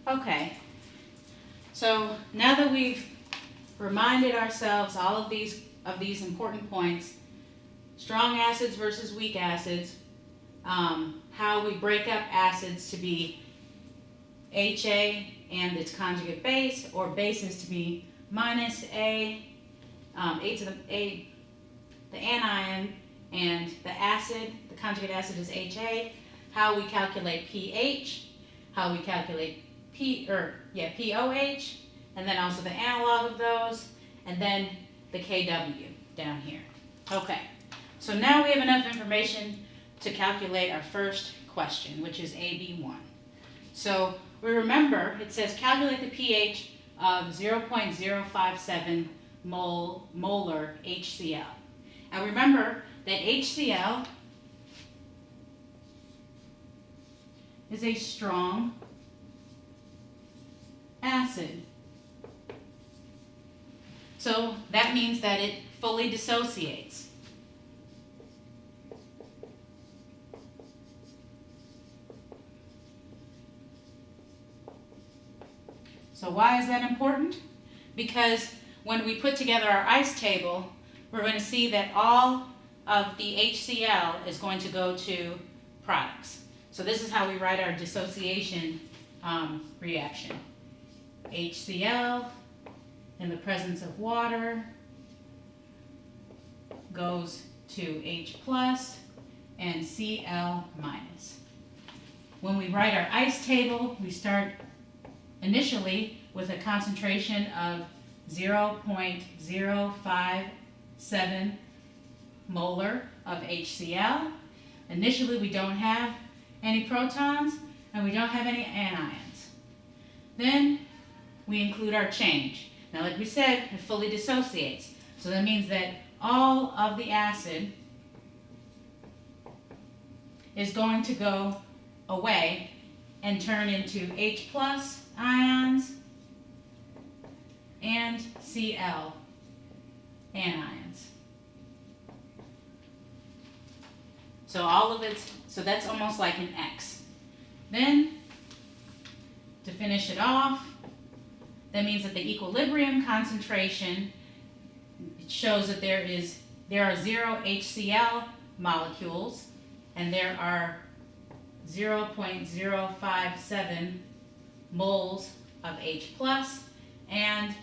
Okay, so now that we've reminded ourselves all of these important points, strong acids versus weak acids, how we break up acids to be HA and its conjugate base, or bases to be minus A, the anion, and the acid, the conjugate acid is HA, how we calculate pH, how we calculate POH, and then also the analog of those, and then the KW down here. Okay, so now we have enough information to calculate our first question, which is AB1. So we remember it says calculate the pH of 0.057 molar HCl. And remember that HCl is a strong acid. So that means that it fully dissociates. So why is that important? Because when we put together our ice table, we're going to see that all of the HCl is going to go to products. So this is how we write our dissociation reaction. HCl in the presence of water goes to H plus and Cl minus. When we write our ice table, we start initially with a concentration of 0.057 molar of HCl. Initially we don't have any protons and we don't have any anions. Then we include our change. Now like we said, it fully dissociates. So that means that all of the acid is going to go away and turn into H plus ions and Cl anions. So all of it's, so that's almost like an X. Then, to finish it off, that means that the equilibrium concentration shows that there are 0 HCl molecules and there are 0.057 moles of H plus and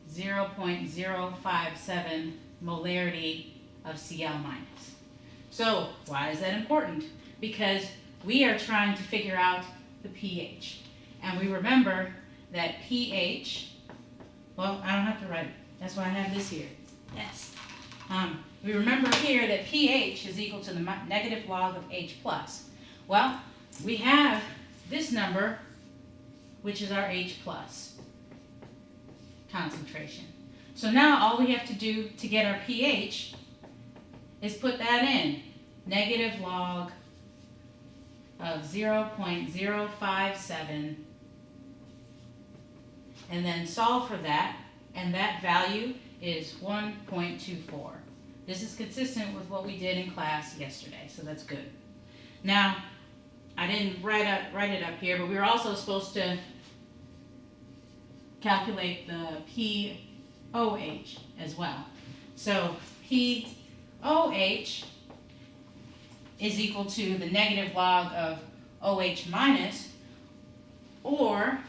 0.057 molarity of Cl minus. So why is that important? Because we are trying to figure out the pH. And we remember that pH, well, I don't have to write it. That's why I have this here. Yes. We remember here that pH is equal to the negative log of H plus. Well, we have this number, which is our H plus concentration. So now all we have to do to get our pH is put that in. Negative log of 0.057 and then solve for that, and that value is 1.24. This is consistent with what we did in class yesterday, so that's good. Now, I didn't write it up here, but we were also supposed to calculate the POH as well. So POH is equal to the negative log of OH minus, or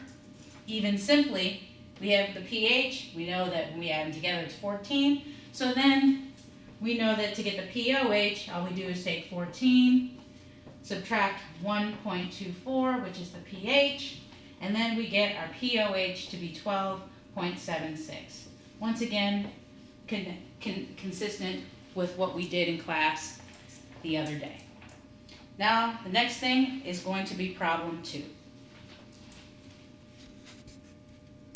even simply, we have the pH, we know that when we add them together it's 14, so then we know that to get the POH, all we do is take 14, subtract 1.24, which is the pH, and then we get our POH to be 12.76. Once again, consistent with what we did in class the other day. Now, the next thing is going to be problem 2.